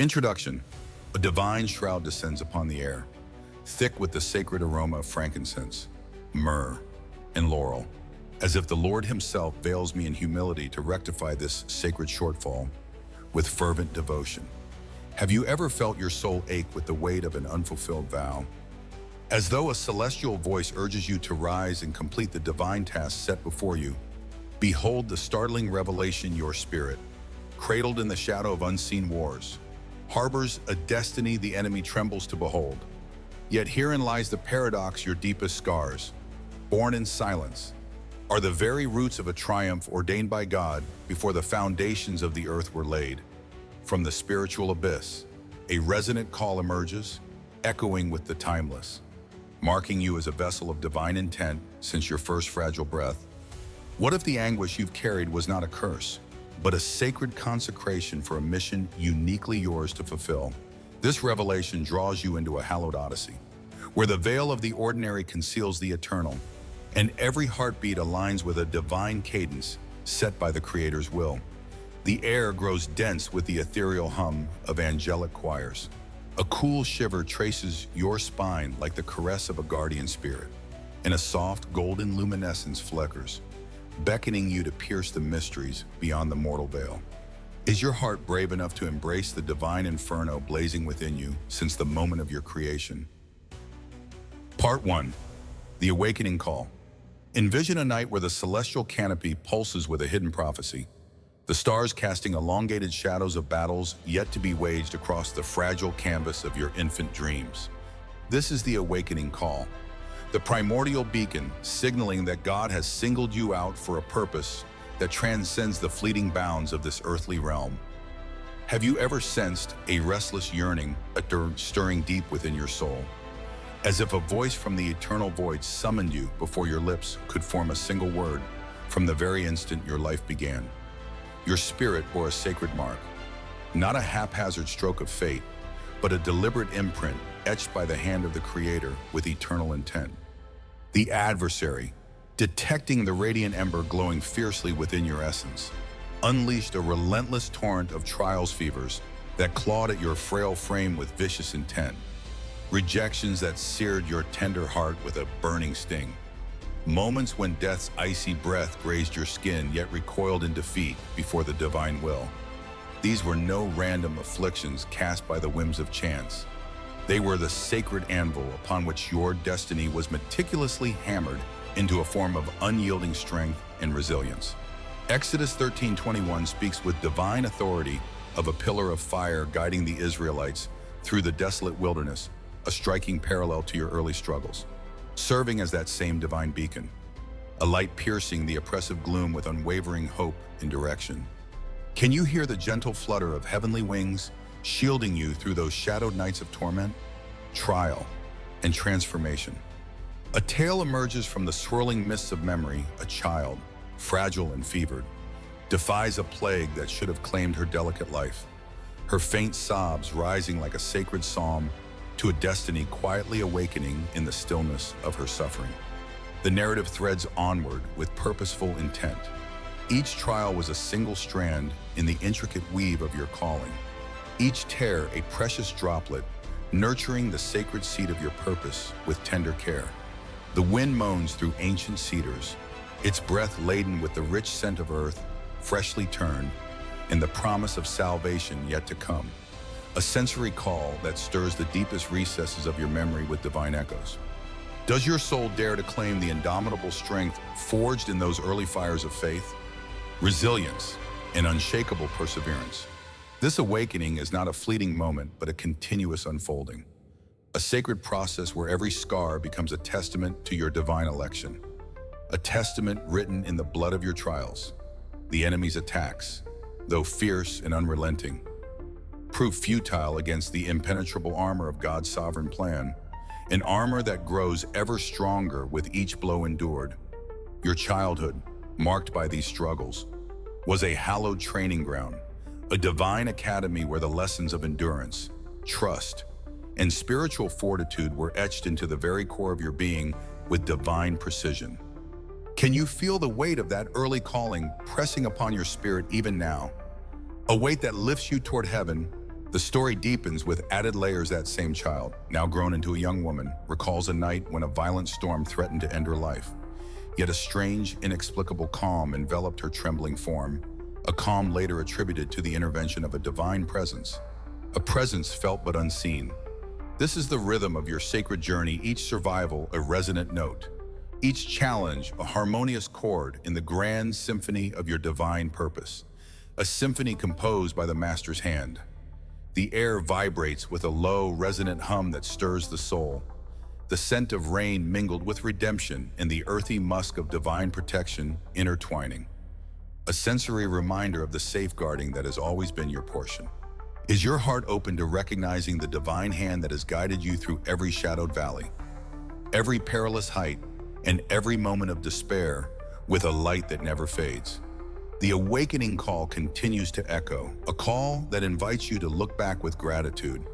Introduction. A divine shroud descends upon the air, thick with the sacred aroma of frankincense, myrrh, and laurel, as if the Lord himself veils me in humility to rectify this sacred shortfall with fervent devotion. Have you ever felt your soul ache with the weight of an unfulfilled vow? As though a celestial voice urges you to rise and complete the divine task set before you, behold the startling revelation: your spirit, cradled in the shadow of unseen wars, harbors a destiny the enemy trembles to behold. Yet herein lies the paradox: your deepest scars, born in silence, are the very roots of a triumph ordained by God before the foundations of the earth were laid. From the spiritual abyss, a resonant call emerges, echoing with the timeless, marking you as a vessel of divine intent since your first fragile breath. What if the anguish you've carried was not a curse, but a sacred consecration for a mission uniquely yours to fulfill? This revelation draws you into a hallowed odyssey, where the veil of the ordinary conceals the eternal, and every heartbeat aligns with a divine cadence set by the Creator's will. The air grows dense with the ethereal hum of angelic choirs. A cool shiver traces your spine like the caress of a guardian spirit, and a soft golden luminescence flickers, beckoning you to pierce the mysteries beyond the mortal veil. Is your heart brave enough to embrace the divine inferno blazing within you since the moment of your creation? Part 1. The Awakening Call. Envision a night where the celestial canopy pulses with a hidden prophecy, the stars casting elongated shadows of battles yet to be waged across the fragile canvas of your infant dreams. This is the awakening call, the primordial beacon signaling that God has singled you out for a purpose that transcends the fleeting bounds of this earthly realm. Have you ever sensed a restless yearning stirring deep within your soul, as if a voice from the eternal void summoned you before your lips could form a single word from the very instant your life began? Your spirit bore a sacred mark, not a haphazard stroke of fate, but a deliberate imprint etched by the hand of the Creator with eternal intent. The adversary, detecting the radiant ember glowing fiercely within your essence, unleashed a relentless torrent of trials fevers that clawed at your frail frame with vicious intent, rejections that seared your tender heart with a burning sting. Moments when death's icy breath grazed your skin yet recoiled in defeat before the divine will. These were no random afflictions cast by the whims of chance. They were the sacred anvil upon which your destiny was meticulously hammered into a form of unyielding strength and resilience. Exodus 13:21 speaks with divine authority of a pillar of fire guiding the Israelites through the desolate wilderness, a striking parallel to your early struggles, serving as that same divine beacon, a light piercing the oppressive gloom with unwavering hope and direction. Can you hear the gentle flutter of heavenly wings shielding you through those shadowed nights of torment, trial, and transformation? A tale emerges from the swirling mists of memory. A child, fragile and fevered, defies a plague that should have claimed her delicate life, her faint sobs rising like a sacred psalm to a destiny quietly awakening in the stillness of her suffering. The narrative threads onward with purposeful intent. Each trial was a single strand in the intricate weave of your calling, each tear a precious droplet nurturing the sacred seed of your purpose with tender care. The wind moans through ancient cedars, its breath laden with the rich scent of earth, freshly turned, and the promise of salvation yet to come. A sensory call that stirs the deepest recesses of your memory with divine echoes. Does your soul dare to claim the indomitable strength forged in those early fires of faith, resilience, and unshakable perseverance? This awakening is not a fleeting moment, but a continuous unfolding, a sacred process where every scar becomes a testament to your divine election, a testament written in the blood of your trials. The enemy's attacks, though fierce and unrelenting, prove futile against the impenetrable armor of God's sovereign plan, an armor that grows ever stronger with each blow endured. Your childhood, marked by these struggles, was a hallowed training ground, a divine academy where the lessons of endurance, trust, and spiritual fortitude were etched into the very core of your being with divine precision. Can you feel the weight of that early calling pressing upon your spirit even now? A weight that lifts you toward heaven, The story deepens with added layers. That same child, now grown into a young woman, recalls a night when a violent storm threatened to end her life. Yet a strange, inexplicable calm enveloped her trembling form, a calm later attributed to the intervention of a divine presence, a presence felt but unseen. This is the rhythm of your sacred journey, each survival a resonant note, each challenge a harmonious chord in the grand symphony of your divine purpose, a symphony composed by the Master's hand. The air vibrates with a low, resonant hum that stirs the soul, the scent of rain mingled with redemption and the earthy musk of divine protection intertwining, a sensory reminder of the safeguarding that has always been your portion. Is your heart open to recognizing the divine hand that has guided you through every shadowed valley, every perilous height, and every moment of despair with a light that never fades? The awakening call continues to echo, a call that invites you to look back with gratitude,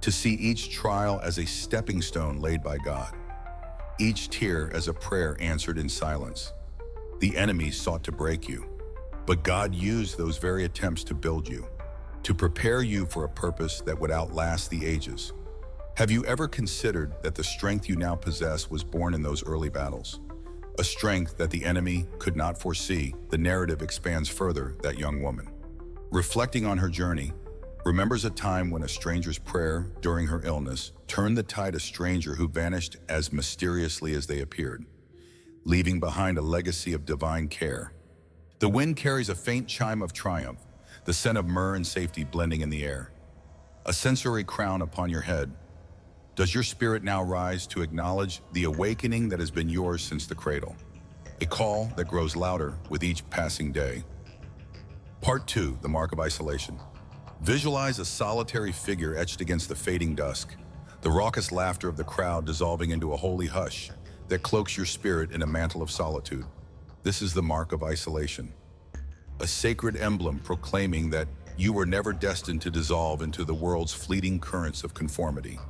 to see each trial as a stepping stone laid by God, each tear as a prayer answered in silence. The enemy sought to break you, but God used those very attempts to build you, to prepare you for a purpose that would outlast the ages. Have you ever considered that the strength you now possess was born in those early battles? A strength that the enemy could not foresee. The narrative expands further. That young woman, reflecting on her journey, remembers a time when a stranger's prayer during her illness turned the tide. A stranger who vanished as mysteriously as they appeared, leaving behind a legacy of divine care. The wind carries a faint chime of triumph, the scent of myrrh and safety blending in the air. A sensory crown upon your head. Does your spirit now rise to acknowledge the awakening that has been yours since the cradle? A call that grows louder with each passing day. Part 2, the mark of isolation. Visualize a solitary figure etched against the fading dusk, the raucous laughter of the crowd dissolving into a holy hush that cloaks your spirit in a mantle of solitude. This is the mark of isolation, a sacred emblem proclaiming that you were never destined to dissolve into the world's fleeting currents of conformity.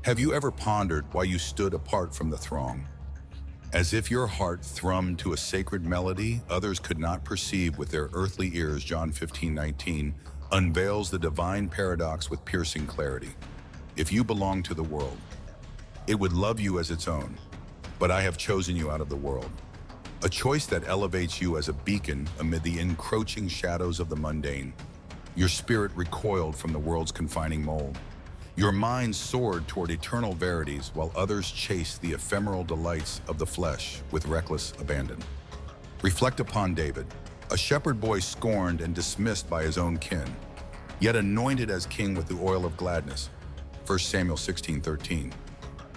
Have you ever pondered why you stood apart from the throng? As if your heart thrummed to a sacred melody others could not perceive with their earthly ears. John 15:19 unveils the divine paradox with piercing clarity. If you belong to the world, it would love you as its own, but I have chosen you out of the world. A choice that elevates you as a beacon amid the encroaching shadows of the mundane. Your spirit recoiled from the world's confining mold. Your mind soared toward eternal verities while others chased the ephemeral delights of the flesh with reckless abandon. Reflect upon David, a shepherd boy scorned and dismissed by his own kin, yet anointed as king with the oil of gladness. 1 Samuel 16:13.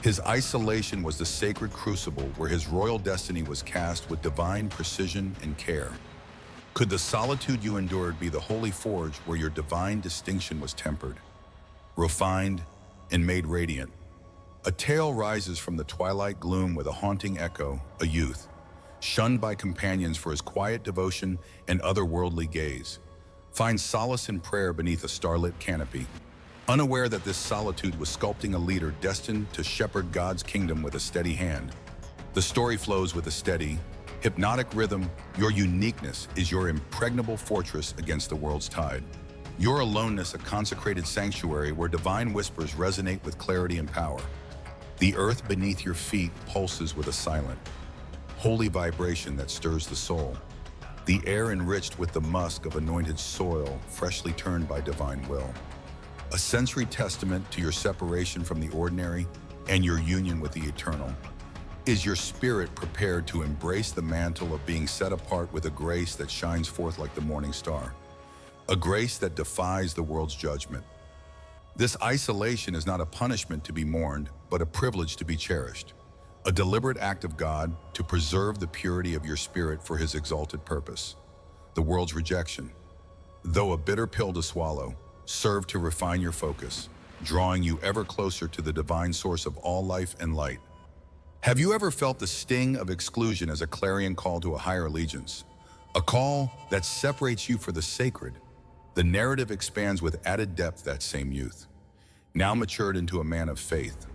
His isolation was the sacred crucible where his royal destiny was cast with divine precision and care. Could the solitude you endured be the holy forge where your divine distinction was tempered, refined, and made radiant? A tale rises from the twilight gloom with a haunting echo. A youth, shunned by companions for his quiet devotion and otherworldly gaze, finds solace in prayer beneath a starlit canopy, unaware that this solitude was sculpting a leader destined to shepherd God's kingdom with a steady hand. The story flows with a steady, hypnotic rhythm. Your uniqueness is your impregnable fortress against the world's tide. Your aloneness a consecrated sanctuary where divine whispers resonate with clarity and power. The earth beneath your feet pulses with a silent, holy vibration that stirs the soul. The air enriched with the musk of anointed soil freshly turned by divine will. A sensory testament to your separation from the ordinary and your union with the eternal. Is your spirit prepared to embrace the mantle of being set apart with a grace that shines forth like the morning star? A grace that defies the world's judgment. This isolation is not a punishment to be mourned, but a privilege to be cherished. A deliberate act of God to preserve the purity of your spirit for his exalted purpose. The world's rejection, though a bitter pill to swallow, served to refine your focus, drawing you ever closer to the divine source of all life and light. Have you ever felt the sting of exclusion as a clarion call to a higher allegiance? A call that separates you for the sacred. The narrative expands with added depth. That same youth, now matured into a man of faith,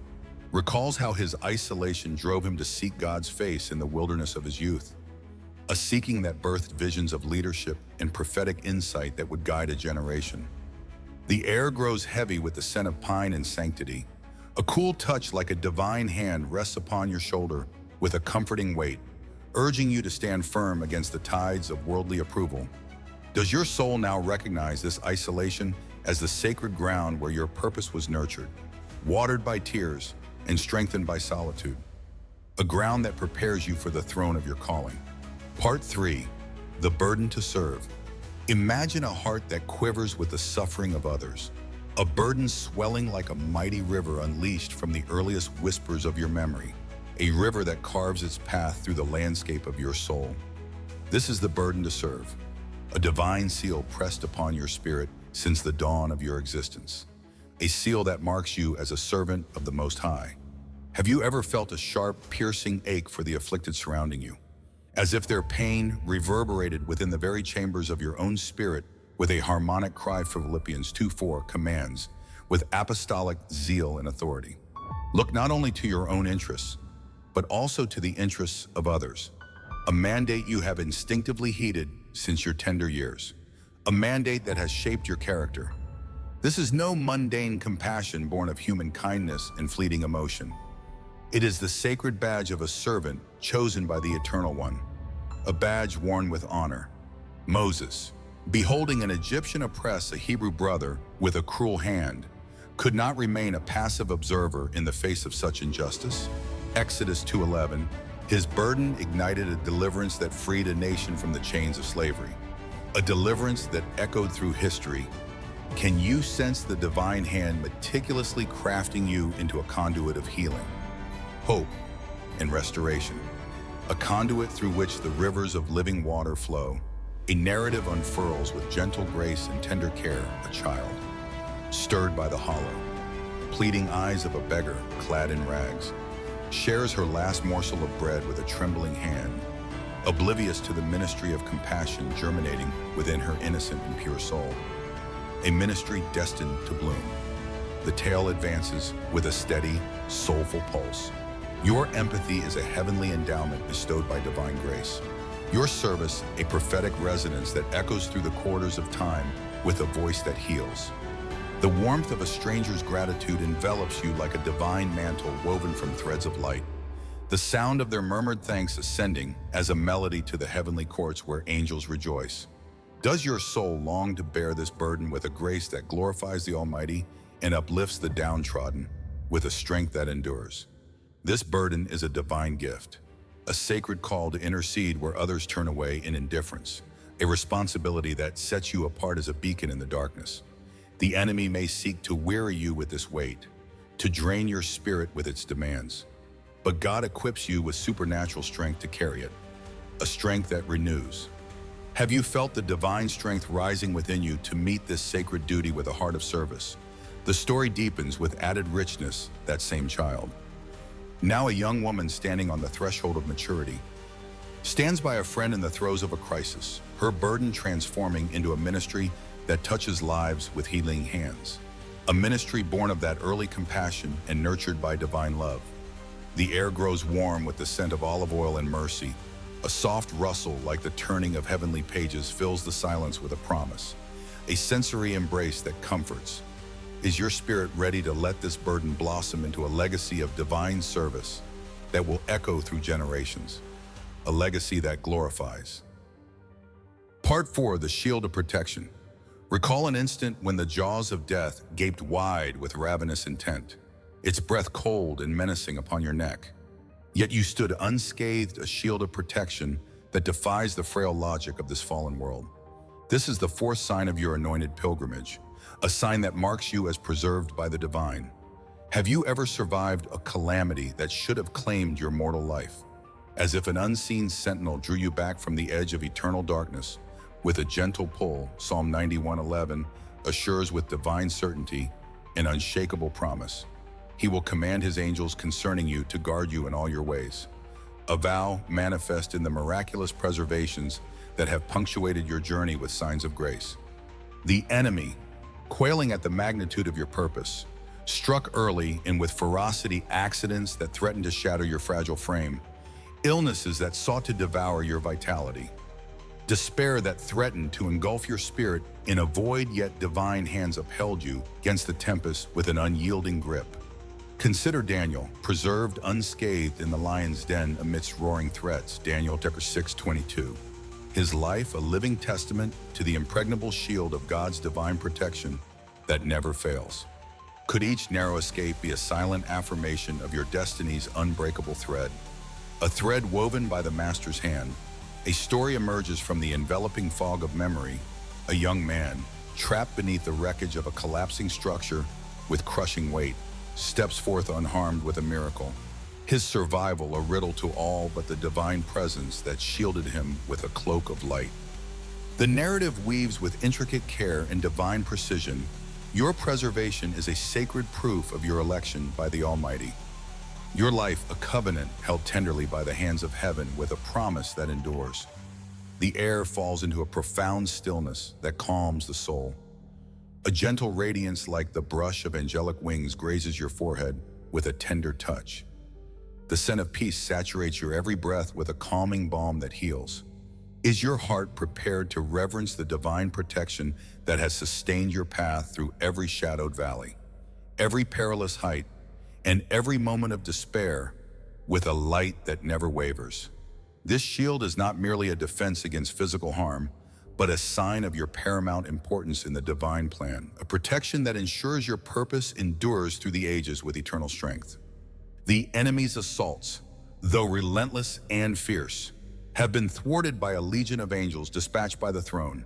recalls how his isolation drove him to seek God's face in the wilderness of his youth, a seeking that birthed visions of leadership and prophetic insight that would guide a generation. The air grows heavy with the scent of pine and sanctity. A cool touch like a divine hand rests upon your shoulder with a comforting weight, urging you to stand firm against the tides of worldly approval. Does your soul now recognize this isolation as the sacred ground where your purpose was nurtured, watered by tears, and strengthened by solitude? A ground that prepares you for the throne of your calling. Part 3. The burden to serve. Imagine a heart that quivers with the suffering of others, a burden swelling like a mighty river unleashed from the earliest whispers of your memory, a river that carves its path through the landscape of your soul. This is the burden to serve, a divine seal pressed upon your spirit since the dawn of your existence, a seal that marks you as a servant of the Most High. Have you ever felt a sharp, piercing ache for the afflicted surrounding you, as if their pain reverberated within the very chambers of your own spirit with a harmonic cry? For Philippians 2:4 commands, with apostolic zeal and authority. Look not only to your own interests, but also to the interests of others. A mandate you have instinctively heeded since your tender years. A mandate that has shaped your character. This is no mundane compassion born of human kindness and fleeting emotion. It is the sacred badge of a servant chosen by the Eternal One, a badge worn with honor. Moses, beholding an Egyptian oppress a Hebrew brother with a cruel hand, could not remain a passive observer in the face of such injustice. Exodus 2:11, his burden ignited a deliverance that freed a nation from the chains of slavery, a deliverance that echoed through history. Can you sense the divine hand meticulously crafting you into a conduit of healing, hope, and restoration? A conduit through which the rivers of living water flow. A narrative unfurls with gentle grace and tender care. A child, stirred by the hollow, pleading eyes of a beggar clad in rags, shares her last morsel of bread with a trembling hand, oblivious to the ministry of compassion germinating within her innocent and pure soul. A ministry destined to bloom. The tale advances with a steady, soulful pulse. Your empathy is a heavenly endowment bestowed by divine grace. Your service, a prophetic resonance that echoes through the corridors of time with a voice that heals. The warmth of a stranger's gratitude envelops you like a divine mantle woven from threads of light. The sound of their murmured thanks ascending as a melody to the heavenly courts where angels rejoice. Does your soul long to bear this burden with a grace that glorifies the Almighty and uplifts the downtrodden with a strength that endures? This burden is a divine gift, a sacred call to intercede where others turn away in indifference, a responsibility that sets you apart as a beacon in the darkness. The enemy may seek to weary you with this weight, to drain your spirit with its demands, but God equips you with supernatural strength to carry it, a strength that renews. Have you felt the divine strength rising within you to meet this sacred duty with a heart of service? The story deepens with added richness. That same child, now a young woman standing on the threshold of maturity, stands by a friend in the throes of a crisis, her burden transforming into a ministry that touches lives with healing hands. A ministry born of that early compassion and nurtured by divine love. The air grows warm with the scent of olive oil and mercy. A soft rustle like the turning of heavenly pages fills the silence with a promise, a sensory embrace that comforts. Is your spirit ready to let this burden blossom into a legacy of divine service that will echo through generations? A legacy that glorifies. Part 4, the shield of protection. Recall an instant when the jaws of death gaped wide with ravenous intent, its breath cold and menacing upon your neck. Yet you stood unscathed, a shield of protection that defies the frail logic of this fallen world. This is the fourth sign of your anointed pilgrimage, a sign that marks you as preserved by the divine. Have you ever survived a calamity that should have claimed your mortal life? As if an unseen sentinel drew you back from the edge of eternal darkness, with a gentle pull, Psalm 91:11 assures with divine certainty and unshakable promise. He will command his angels concerning you to guard you in all your ways. A vow manifest in the miraculous preservations that have punctuated your journey with signs of grace. The enemy, quailing at the magnitude of your purpose, struck early and with ferocity accidents that threatened to shatter your fragile frame, illnesses that sought to devour your vitality. Despair that threatened to engulf your spirit in a void, yet divine hands upheld you against the tempest with an unyielding grip. Consider Daniel, preserved unscathed in the lion's den amidst roaring threats, Daniel chapter 6:22. His life a living testament to the impregnable shield of God's divine protection that never fails. Could each narrow escape be a silent affirmation of your destiny's unbreakable thread? A thread woven by the Master's hand, a story emerges from the enveloping fog of memory. A young man, trapped beneath the wreckage of a collapsing structure with crushing weight, steps forth unharmed with a miracle. His survival a riddle to all but the divine presence that shielded him with a cloak of light. The narrative weaves with intricate care and divine precision. Your preservation is a sacred proof of your election by the Almighty. Your life a covenant held tenderly by the hands of heaven with a promise that endures. The air falls into a profound stillness that calms the soul. A gentle radiance like the brush of angelic wings grazes your forehead with a tender touch. The scent of peace saturates your every breath with a calming balm that heals. Is your heart prepared to reverence the divine protection that has sustained your path through every shadowed valley, every perilous height, and every moment of despair with a light that never wavers? This shield is not merely a defense against physical harm, but a sign of your paramount importance in the divine plan, a protection that ensures your purpose endures through the ages with eternal strength. The enemy's assaults, though relentless and fierce, have been thwarted by a legion of angels dispatched by the throne.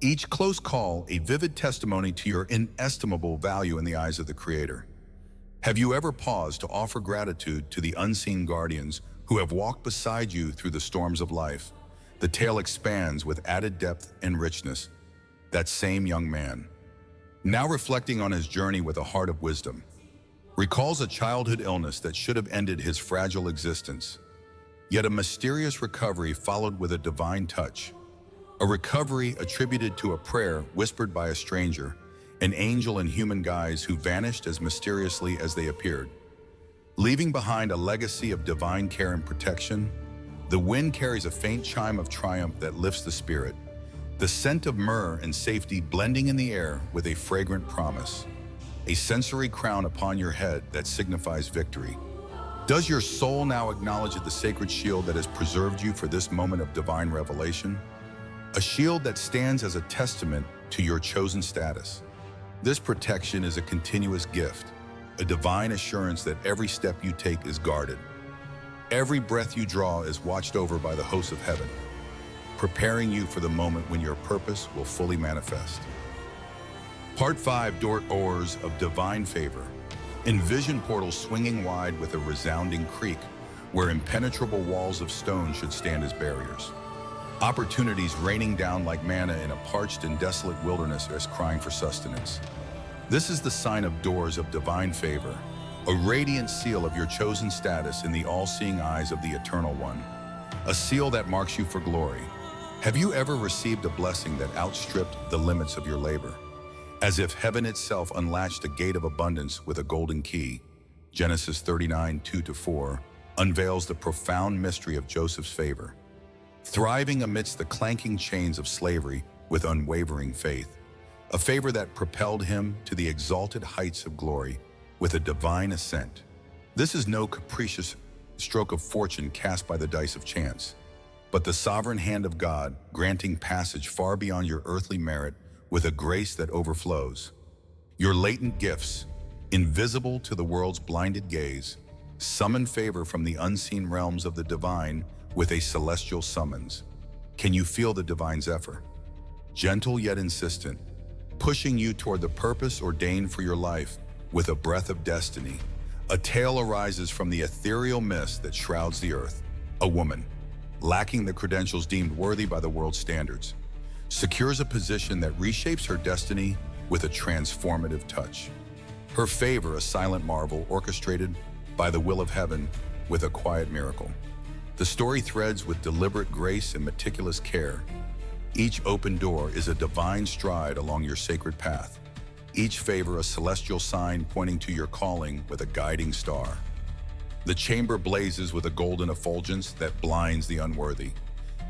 Each close call a vivid testimony to your inestimable value in the eyes of the Creator. Have you ever paused to offer gratitude to the unseen guardians who have walked beside you through the storms of life? The tale expands with added depth and richness. That same young man, now reflecting on his journey with a heart of wisdom, recalls a childhood illness that should have ended his fragile existence. Yet a mysterious recovery followed with a divine touch. A recovery attributed to a prayer whispered by a stranger, an angel in human guise who vanished as mysteriously as they appeared. Leaving behind a legacy of divine care and protection, the wind carries a faint chime of triumph that lifts the spirit, the scent of myrrh and safety blending in the air with a fragrant promise, a sensory crown upon your head that signifies victory. Does your soul now acknowledge the sacred shield that has preserved you for this moment of divine revelation? A shield that stands as a testament to your chosen status. This protection is a continuous gift, a divine assurance that every step you take is guarded. Every breath you draw is watched over by the hosts of heaven, preparing you for the moment when your purpose will fully manifest. Part 5, Doors of Divine Favor. Envision portals swinging wide with a resounding creak, where impenetrable walls of stone should stand as barriers. Opportunities raining down like manna in a parched and desolate wilderness as crying for sustenance. This is the sign of doors of divine favor, a radiant seal of your chosen status in the all-seeing eyes of the Eternal One, a seal that marks you for glory. Have you ever received a blessing that outstripped the limits of your labor? As if heaven itself unlatched a gate of abundance with a golden key, Genesis 39:2-4 unveils the profound mystery of Joseph's favor. Thriving amidst the clanking chains of slavery with unwavering faith, a favor that propelled him to the exalted heights of glory with a divine ascent. This is no capricious stroke of fortune cast by the dice of chance, but the sovereign hand of God granting passage far beyond your earthly merit with a grace that overflows. Your latent gifts, invisible to the world's blinded gaze, summon favor from the unseen realms of the divine with a celestial summons. Can you feel the divine zephyr? Gentle yet insistent, pushing you toward the purpose ordained for your life with a breath of destiny. A tale arises from the ethereal mist that shrouds the earth. A woman, lacking the credentials deemed worthy by the world's standards, secures a position that reshapes her destiny with a transformative touch. Her favor, a silent marvel orchestrated by the will of heaven with a quiet miracle. The story threads with deliberate grace and meticulous care. Each open door is a divine stride along your sacred path. Each favor a celestial sign pointing to your calling with a guiding star. The chamber blazes with a golden effulgence that blinds the unworthy.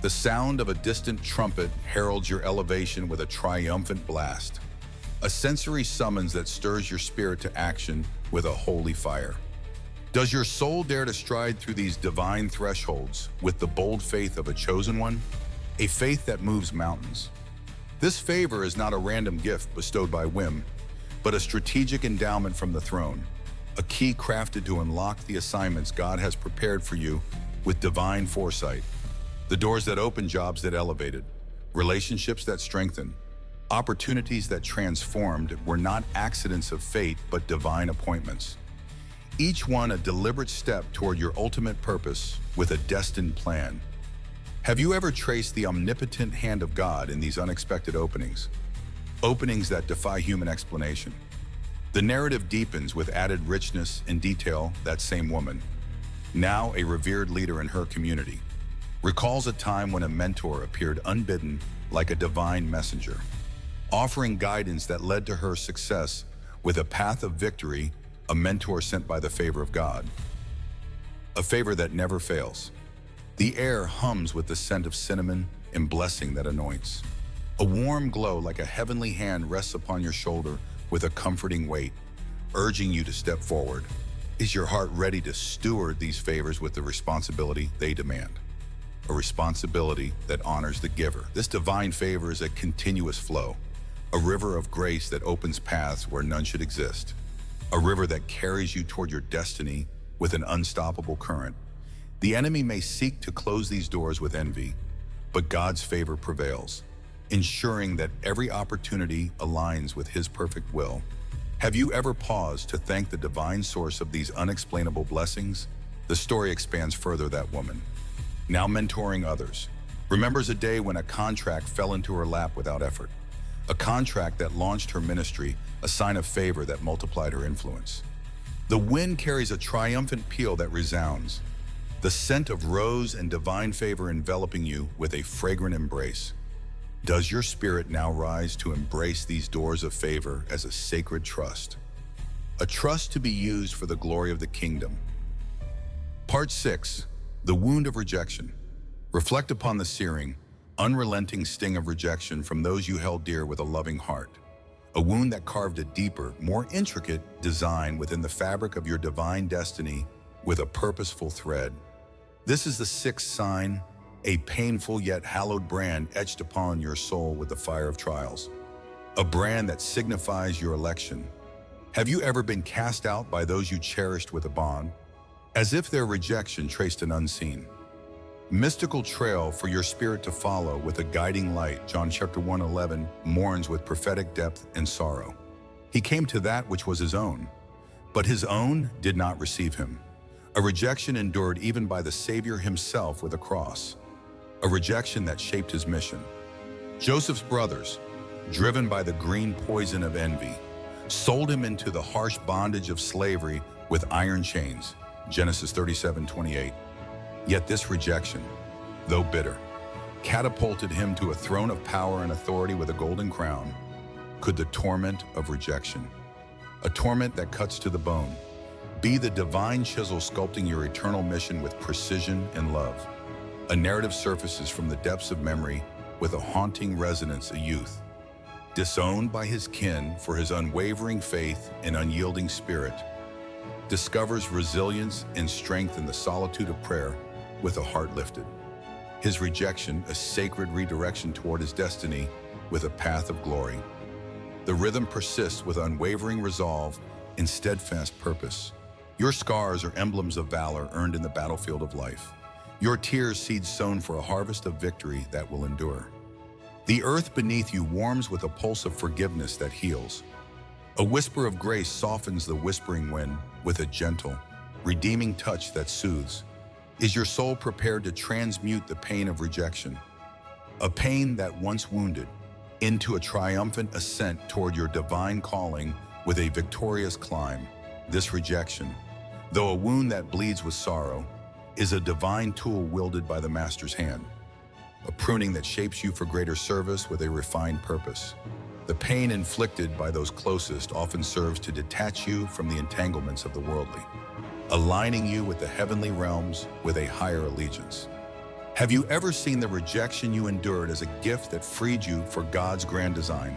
The sound of a distant trumpet heralds your elevation with a triumphant blast, a sensory summons that stirs your spirit to action with a holy fire. Does your soul dare to stride through these divine thresholds with the bold faith of a chosen one? A faith that moves mountains. This favor is not a random gift bestowed by whim, but a strategic endowment from the throne, a key crafted to unlock the assignments God has prepared for you with divine foresight. The doors that open, jobs that elevated, relationships that strengthened, opportunities that transformed were not accidents of fate, but divine appointments. Each one a deliberate step toward your ultimate purpose with a destined plan. Have you ever traced the omnipotent hand of God in these unexpected openings? Openings that defy human explanation. The narrative deepens with added richness and detail. That same woman, now a revered leader in her community, recalls a time when a mentor appeared unbidden like a divine messenger, offering guidance that led to her success with a path of victory, a mentor sent by the favor of God. A favor that never fails. The air hums with the scent of cinnamon and blessing that anoints. A warm glow like a heavenly hand rests upon your shoulder with a comforting weight, urging you to step forward. Is your heart ready to steward these favors with the responsibility they demand? A responsibility that honors the giver. This divine favor is a continuous flow, a river of grace that opens paths where none should exist, a river that carries you toward your destiny with an unstoppable current. The enemy may seek to close these doors with envy, but God's favor prevails, ensuring that every opportunity aligns with His perfect will. Have you ever paused to thank the divine source of these unexplainable blessings? The story expands further. That woman, now mentoring others, remembers a day when a contract fell into her lap without effort, a contract that launched her ministry, a sign of favor that multiplied her influence. The wind carries a triumphant peal that resounds, the scent of rose and divine favor enveloping you with a fragrant embrace. Does your spirit now rise to embrace these doors of favor as a sacred trust? A trust to be used for the glory of the kingdom. Part 6. The Wound of Rejection. Reflect upon the searing, unrelenting sting of rejection from those you held dear with a loving heart. A wound that carved a deeper, more intricate design within the fabric of your divine destiny with a purposeful thread. This is the sixth sign, a painful yet hallowed brand etched upon your soul with the fire of trials. A brand that signifies your election. Have you ever been cast out by those you cherished with a bond, as if their rejection traced an unseen, mystical trail for your spirit to follow with a guiding light? John chapter 1:11 mourns with prophetic depth and sorrow. He came to that which was his own, but his own did not receive him. A rejection endured even by the Savior himself with a cross. A rejection that shaped his mission. Joseph's brothers, driven by the green poison of envy, sold him into the harsh bondage of slavery with iron chains. Genesis 37:28. Yet this rejection, though bitter, catapulted him to a throne of power and authority with a golden crown. Could the torment of rejection, a torment that cuts to the bone, be the divine chisel sculpting your eternal mission with precision and love? A narrative surfaces from the depths of memory with a haunting resonance. A youth, disowned by his kin for his unwavering faith and unyielding spirit, discovers resilience and strength in the solitude of prayer with a heart lifted. His rejection, a sacred redirection toward his destiny with a path of glory. The rhythm persists with unwavering resolve and steadfast purpose. Your scars are emblems of valor earned in the battlefield of life. Your tears, seeds sown for a harvest of victory that will endure. The earth beneath you warms with a pulse of forgiveness that heals. A whisper of grace softens the whispering wind with a gentle, redeeming touch that soothes. Is your soul prepared to transmute the pain of rejection, a pain that once wounded, into a triumphant ascent toward your divine calling with a victorious climb? This rejection, though a wound that bleeds with sorrow, is a divine tool wielded by the Master's hand, a pruning that shapes you for greater service with a refined purpose. The pain inflicted by those closest often serves to detach you from the entanglements of the worldly, aligning you with the heavenly realms with a higher allegiance. Have you ever seen the rejection you endured as a gift that freed you for God's grand design?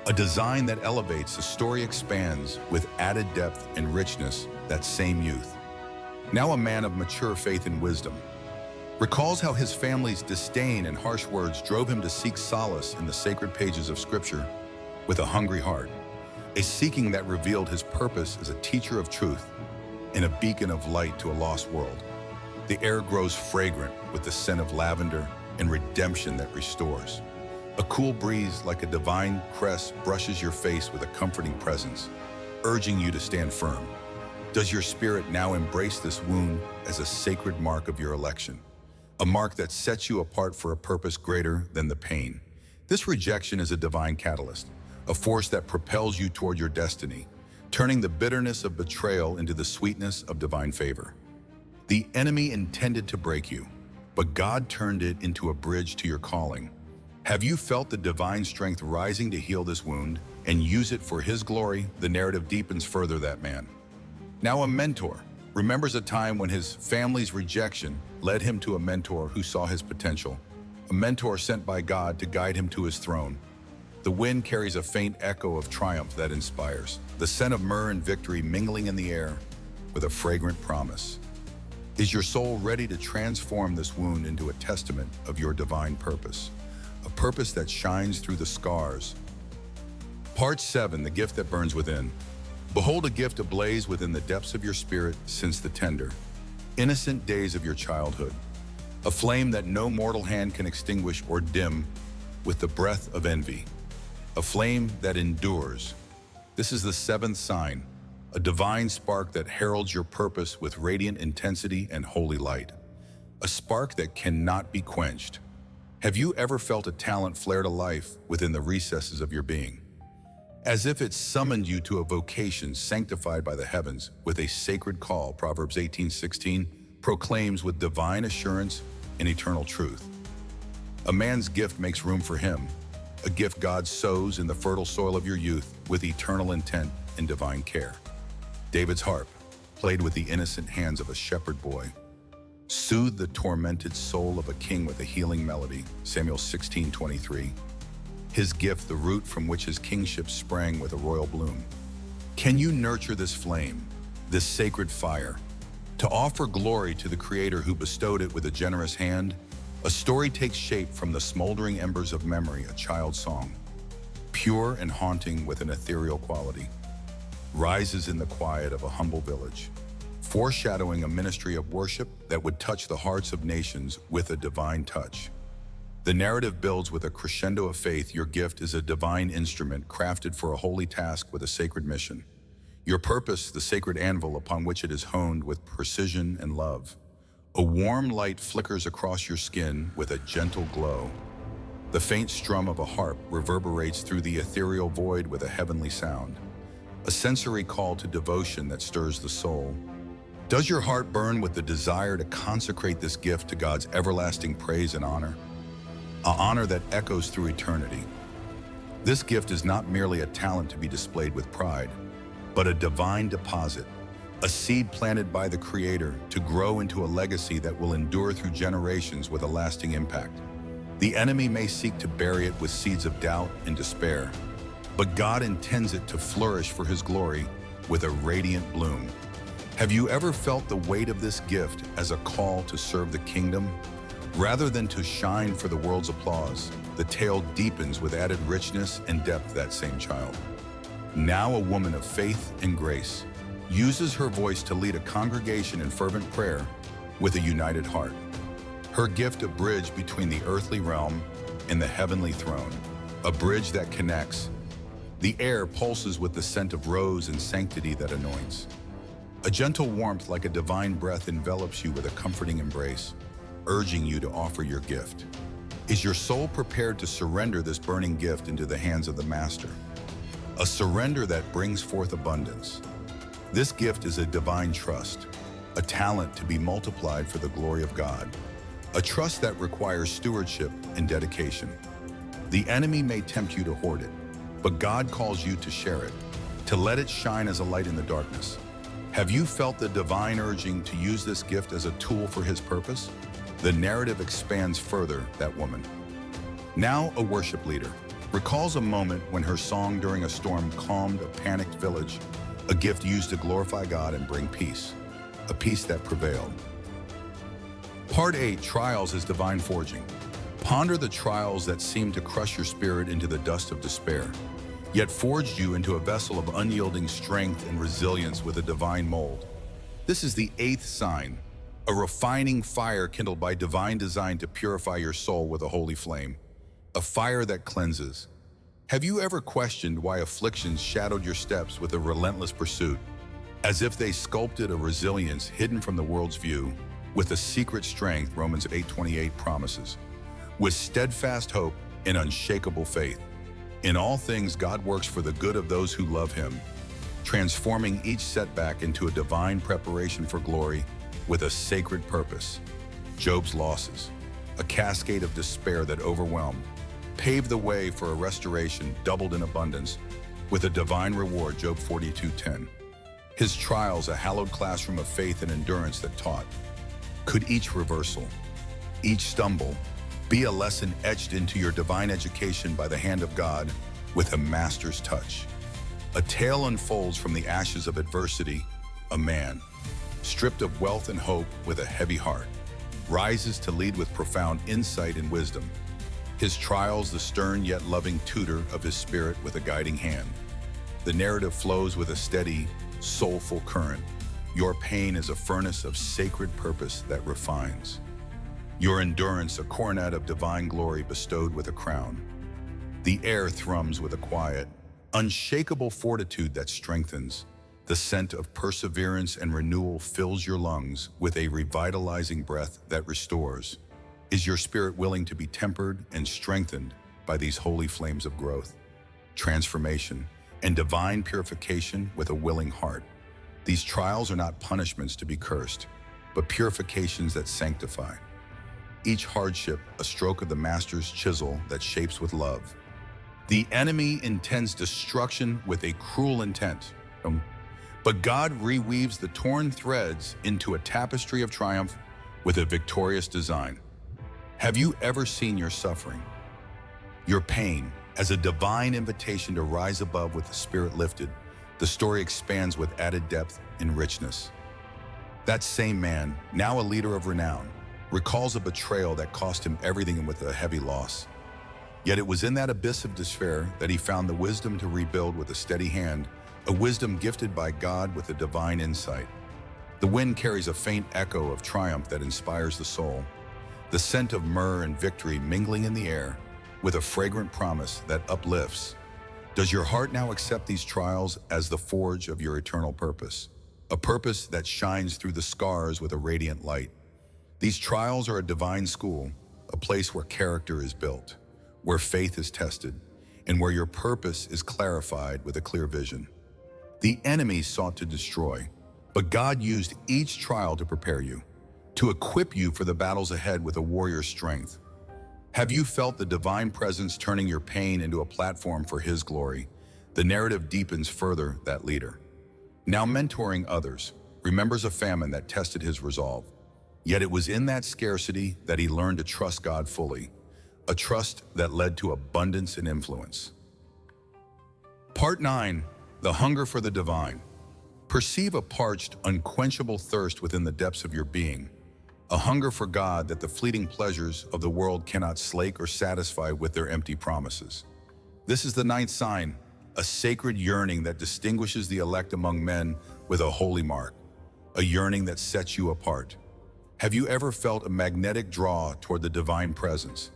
A design that elevates, the story expands with added depth and richness, that same youth. Now a man of mature faith and wisdom, recalls how his family's disdain and harsh words drove him to seek solace in the sacred pages of Scripture with a hungry heart, a seeking that revealed his purpose as a teacher of truth and a beacon of light to a lost world. The air grows fragrant with the scent of lavender and redemption that restores. A cool breeze like a divine caress brushes your face with a comforting presence, urging you to stand firm. Does your spirit now embrace this wound as a sacred mark of your election? A mark that sets you apart for a purpose greater than the pain. This rejection is a divine catalyst, a force that propels you toward your destiny, turning the bitterness of betrayal into the sweetness of divine favor. The enemy intended to break you, but God turned it into a bridge to your calling. Have you felt the divine strength rising to heal this wound and use it for His glory? The narrative deepens further that man, now a mentor, remembers a time when his family's rejection led him to a mentor who saw his potential, a mentor sent by God to guide him to His throne. The wind carries a faint echo of triumph that inspires, the scent of myrrh and victory mingling in the air with a fragrant promise. Is your soul ready to transform this wound into a testament of your divine purpose? A purpose that shines through the scars. Part 7, the gift that burns within. Behold, a gift ablaze within the depths of your spirit since the tender, innocent days of your childhood. A flame that no mortal hand can extinguish or dim with the breath of envy. A flame that endures. This is the 7th sign, a divine spark that heralds your purpose with radiant intensity and holy light. A spark that cannot be quenched. Have you ever felt a talent flare to life within the recesses of your being? As if it summoned you to a vocation sanctified by the heavens with a sacred call, Proverbs 18:16 proclaims with divine assurance and eternal truth. A man's gift makes room for him, a gift God sows in the fertile soil of your youth with eternal intent and divine care. David's harp, played with the innocent hands of a shepherd boy, soothed the tormented soul of a king with a healing melody, Samuel 16:23. His gift, the root from which his kingship sprang with a royal bloom. Can you nurture this flame, this sacred fire, to offer glory to the Creator who bestowed it with a generous hand? A story takes shape from the smoldering embers of memory, a child's song, pure and haunting with an ethereal quality, rises in the quiet of a humble village, foreshadowing a ministry of worship that would touch the hearts of nations with a divine touch. The narrative builds with a crescendo of faith. Your gift is a divine instrument crafted for a holy task with a sacred mission. Your purpose, the sacred anvil upon which it is honed with precision and love. A warm light flickers across your skin with a gentle glow. The faint strum of a harp reverberates through the ethereal void with a heavenly sound. A sensory call to devotion that stirs the soul. Does your heart burn with the desire to consecrate this gift to God's everlasting praise and honor? An honor that echoes through eternity. This gift is not merely a talent to be displayed with pride, but a divine deposit, a seed planted by the Creator to grow into a legacy that will endure through generations with a lasting impact. The enemy may seek to bury it with seeds of doubt and despair, but God intends it to flourish for His glory with a radiant bloom. Have you ever felt the weight of this gift as a call to serve the kingdom? Rather than to shine for the world's applause, the tale deepens with added richness and depth. That same child, now a woman of faith and grace, uses her voice to lead a congregation in fervent prayer with a united heart. Her gift, a bridge between the earthly realm and the heavenly throne, a bridge that connects. The air pulses with the scent of rose and sanctity that anoints. A gentle warmth like a divine breath envelops you with a comforting embrace, urging you to offer your gift. Is your soul prepared to surrender this burning gift into the hands of the Master? A surrender that brings forth abundance. This gift is a divine trust, a talent to be multiplied for the glory of God, a trust that requires stewardship and dedication. The enemy may tempt you to hoard it, but God calls you to share it, to let it shine as a light in the darkness. Have you felt the divine urging to use this gift as a tool for His purpose? The narrative expands further that woman, now a worship leader, recalls a moment when her song during a storm calmed a panicked village, a gift used to glorify God and bring peace, a peace that prevailed. Part 8, Trials as Divine Forging. Ponder the trials that seem to crush your spirit into the dust of despair, yet forged you into a vessel of unyielding strength and resilience with a divine mold. This is the 8th sign, a refining fire kindled by divine design to purify your soul with a holy flame, a fire that cleanses. Have you ever questioned why afflictions shadowed your steps with a relentless pursuit, as if they sculpted a resilience hidden from the world's view, with a secret strength Romans 8:28 promises? With steadfast hope and unshakable faith, in all things God works for the good of those who love Him, transforming each setback into a divine preparation for glory with a sacred purpose. Job's losses, a cascade of despair that overwhelmed, paved the way for a restoration doubled in abundance with a divine reward, Job 42:10. His trials, a hallowed classroom of faith and endurance that taught. Could each reversal, each stumble, be a lesson etched into your divine education by the hand of God with a master's touch? A tale unfolds from the ashes of adversity. A man, stripped of wealth and hope with a heavy heart, rises to lead with profound insight and wisdom. His trials, the stern yet loving tutor of his spirit with a guiding hand. The narrative flows with a steady, soulful current. Your pain is a furnace of sacred purpose that refines. Your endurance, a coronet of divine glory bestowed with a crown. The air thrums with a quiet, unshakable fortitude that strengthens. The scent of perseverance and renewal fills your lungs with a revitalizing breath that restores. Is your spirit willing to be tempered and strengthened by these holy flames of growth, transformation, and divine purification with a willing heart? These trials are not punishments to be cursed, but purifications that sanctify. Each hardship, a stroke of the Master's chisel that shapes with love. The enemy intends destruction with a cruel intent, but God reweaves the torn threads into a tapestry of triumph with a victorious design. Have you ever seen your suffering, your pain, as a divine invitation to rise above with the spirit lifted? The story expands with added depth and richness. That same man, now a leader of renown, recalls a betrayal that cost him everything with a heavy loss. Yet it was in that abyss of despair that he found the wisdom to rebuild with a steady hand, a wisdom gifted by God with a divine insight. The wind carries a faint echo of triumph that inspires the soul, the scent of myrrh and victory mingling in the air with a fragrant promise that uplifts. Does your heart now accept these trials as the forge of your eternal purpose? A purpose that shines through the scars with a radiant light. These trials are a divine school, a place where character is built, where faith is tested, and where your purpose is clarified with a clear vision. The enemy sought to destroy, but God used each trial to prepare you, to equip you for the battles ahead with a warrior's strength. Have you felt the divine presence turning your pain into a platform for His glory? The narrative deepens further that leader, now mentoring others, remembers a famine that tested his resolve. Yet it was in that scarcity that he learned to trust God fully, a trust that led to abundance and influence. Part 9, the hunger for the divine. Perceive a parched, unquenchable thirst within the depths of your being, a hunger for God that the fleeting pleasures of the world cannot slake or satisfy with their empty promises. This is the 9th sign, a sacred yearning that distinguishes the elect among men with a holy mark, a yearning that sets you apart. Have you ever felt a magnetic draw toward the divine presence,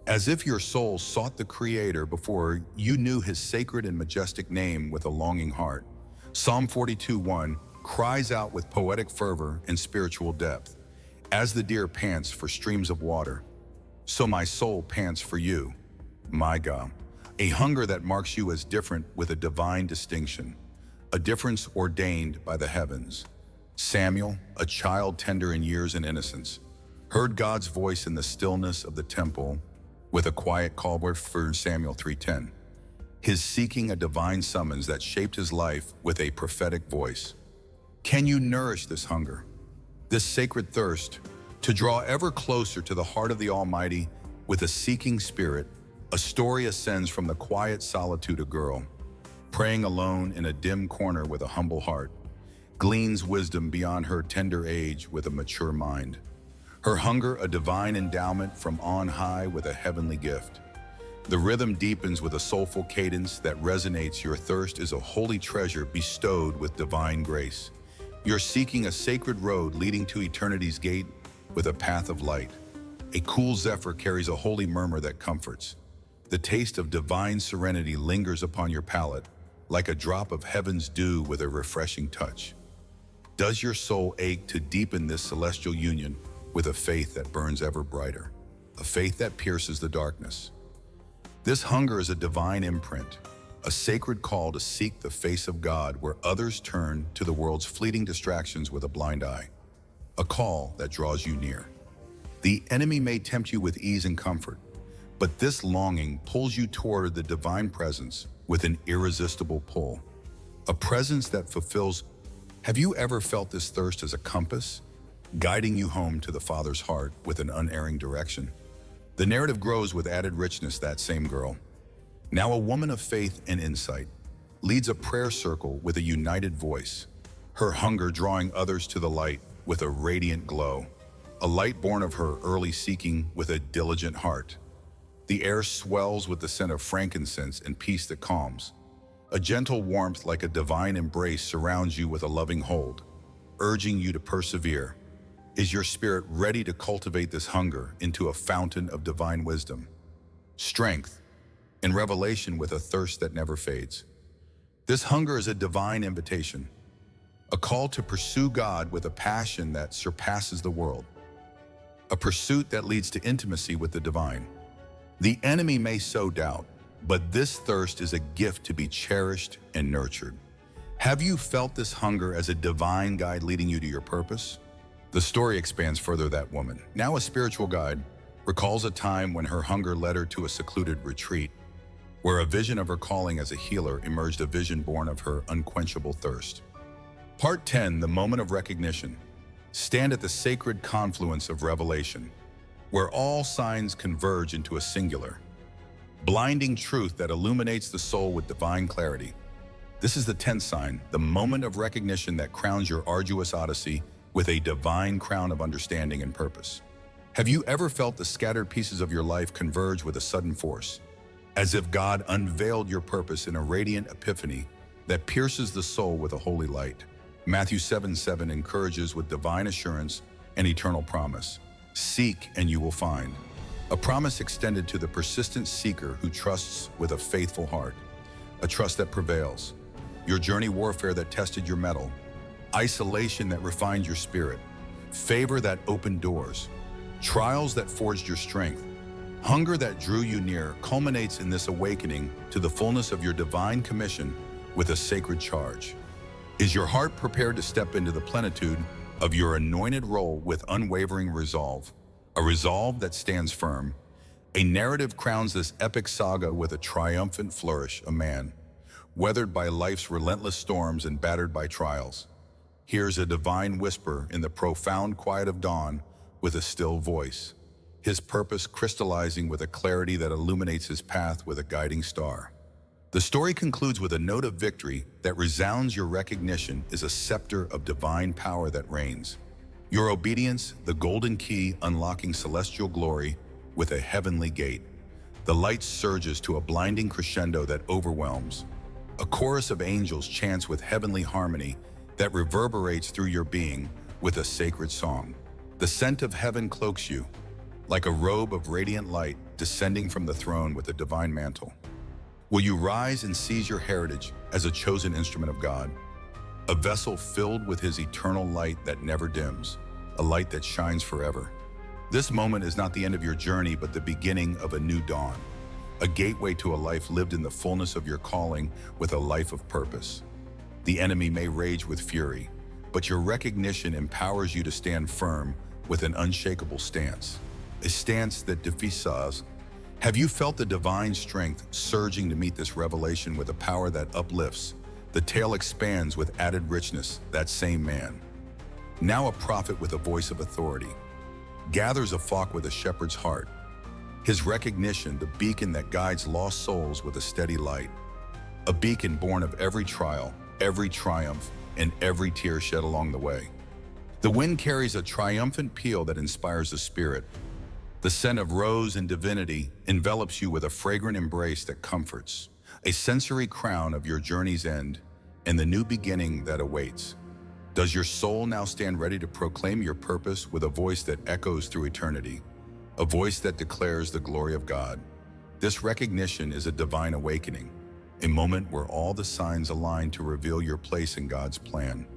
as if your soul sought the Creator before you knew His sacred and majestic name with a longing heart? Psalm 42:1 cries out with poetic fervor and spiritual depth, "As the deer pants for streams of water, so my soul pants for you, my God." A hunger that marks you as different with a divine distinction, a difference ordained by the heavens. Samuel, a child tender in years and innocence, heard God's voice in the stillness of the temple with a quiet call for Samuel 3:10. His seeking a divine summons that shaped his life with a prophetic voice. Can you nourish this hunger, this sacred thirst, To draw ever closer to the heart of the Almighty with a seeking spirit, a story ascends from the quiet solitude of girl, praying alone in a dim corner with a humble heart, gleans wisdom beyond her tender age with a mature mind. Her hunger a divine endowment from on high with a heavenly gift. The rhythm deepens with a soulful cadence that resonates. Your thirst is a holy treasure bestowed with divine grace. You're seeking a sacred road leading to eternity's gate with a path of light. A cool zephyr carries a holy murmur that comforts. The taste of divine serenity lingers upon your palate, like a drop of heaven's dew with a refreshing touch. Does your soul ache to deepen this celestial union with a faith that burns ever brighter, a faith that pierces the darkness? This hunger is a divine imprint, a sacred call to seek the face of God where others turn to the world's fleeting distractions with a blind eye, a call that draws you near. The enemy may tempt you with ease and comfort, but this longing pulls you toward the divine presence with an irresistible pull, a presence that fulfills. Have you ever felt this thirst as a compass, guiding you home to the Father's heart with an unerring direction? The narrative grows with added richness. That same girl, now a woman of faith and insight, leads a prayer circle with a united voice, her hunger drawing others to the light with a radiant glow, a light born of her early seeking with a diligent heart. The air swells with the scent of frankincense and peace that calms. A gentle warmth like a divine embrace surrounds you with a loving hold, urging you to persevere. Is your spirit ready to cultivate this hunger into a fountain of divine wisdom, strength, and revelation with a thirst that never fades? This hunger is a divine invitation, a call to pursue God with a passion that surpasses the world, a pursuit that leads to intimacy with the divine. The enemy may sow doubt, but this thirst is a gift to be cherished and nurtured. Have you felt this hunger as a divine guide leading you to your purpose? The story expands further. That woman, now a spiritual guide, recalls a time when her hunger led her to a secluded retreat, where a vision of her calling as a healer emerged, a vision born of her unquenchable thirst. Part 10, the moment of recognition. Stand at the sacred confluence of revelation, where all signs converge into a singular, blinding truth that illuminates the soul with divine clarity. This is the 10th sign, the moment of recognition that crowns your arduous odyssey with a divine crown of understanding and purpose. Have you ever felt the scattered pieces of your life converge with a sudden force, as if God unveiled your purpose in a radiant epiphany that pierces the soul with a holy light? Matthew 7:7 encourages with divine assurance and eternal promise. Seek and you will find. A promise extended to the persistent seeker who trusts with a faithful heart. A trust that prevails. Your journey warfare that tested your mettle. Isolation that refined your spirit. Favor that opened doors. Trials that forged your strength. Hunger that drew you near culminates in this awakening to the fullness of your divine commission with a sacred charge. Is your heart prepared to step into the plenitude of your anointed role with unwavering resolve? A resolve that stands firm. A narrative crowns this epic saga with a triumphant flourish. A man, weathered by life's relentless storms and battered by trials, hears a divine whisper in the profound quiet of dawn with a still voice, his purpose crystallizing with a clarity that illuminates his path with a guiding star. The story concludes with a note of victory that resounds. Your recognition is a scepter of divine power that reigns. Your obedience, the golden key unlocking celestial glory with a heavenly gate. The light surges to a blinding crescendo that overwhelms. A chorus of angels chants with heavenly harmony that reverberates through your being with a sacred song. The scent of heaven cloaks you, like a robe of radiant light descending from the throne with a divine mantle. Will you rise and seize your heritage as a chosen instrument of God? A vessel filled with his eternal light that never dims, a light that shines forever. This moment is not the end of your journey, but the beginning of a new dawn, a gateway to a life lived in the fullness of your calling with a life of purpose. The enemy may rage with fury, but your recognition empowers you to stand firm with an unshakable stance, a stance that defies odds. Have you felt the divine strength surging to meet this revelation with a power that uplifts? The tale expands with added richness. That same man, now a prophet with a voice of authority, gathers a flock with a shepherd's heart. His recognition, the beacon that guides lost souls with a steady light. A beacon born of every trial, every triumph, and every tear shed along the way. The wind carries a triumphant peal that inspires the spirit. The scent of rose and divinity envelops you with a fragrant embrace that comforts, a sensory crown of your journey's end and the new beginning that awaits. Does your soul now stand ready to proclaim your purpose with a voice that echoes through eternity, a voice that declares the glory of God? This recognition is a divine awakening, a moment where all the signs align to reveal your place in God's plan,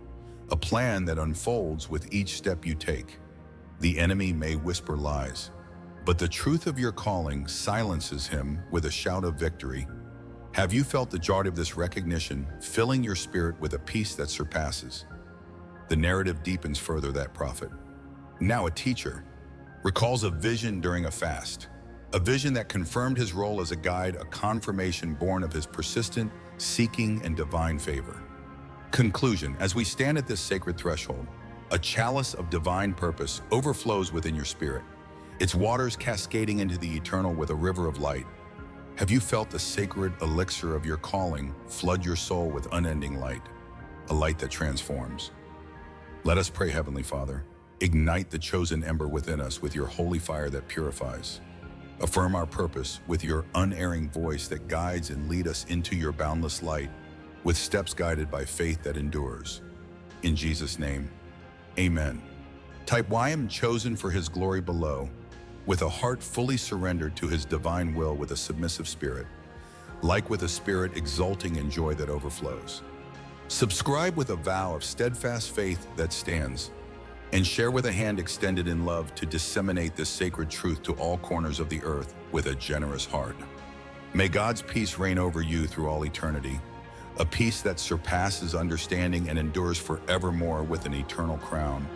a plan that unfolds with each step you take. The enemy may whisper lies, but the truth of your calling silences him with a shout of victory. Have you felt the joy of this recognition filling your spirit with a peace that surpasses? The narrative deepens further. That prophet, now a teacher, recalls a vision during a fast, a vision that confirmed his role as a guide, a confirmation born of his persistent seeking and divine favor. Conclusion: as we stand at this sacred threshold, a chalice of divine purpose overflows within your spirit, its waters cascading into the eternal with a river of light. Have you felt the sacred elixir of your calling flood your soul with unending light, a light that transforms? Let us pray. Heavenly Father, ignite the chosen ember within us with your holy fire that purifies. Affirm our purpose with your unerring voice that guides and lead us into your boundless light, with steps guided by faith that endures. In Jesus' name, amen. Type "I am chosen for his glory" below, with a heart fully surrendered to his divine will with a submissive spirit, like with a spirit exulting in joy that overflows. Subscribe with a vow of steadfast faith that stands, and share with a hand extended in love to disseminate this sacred truth to all corners of the earth with a generous heart. May God's peace reign over you through all eternity, a peace that surpasses understanding and endures forevermore with an eternal crown,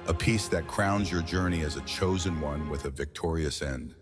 a peace that crowns your journey as a chosen one with a victorious end.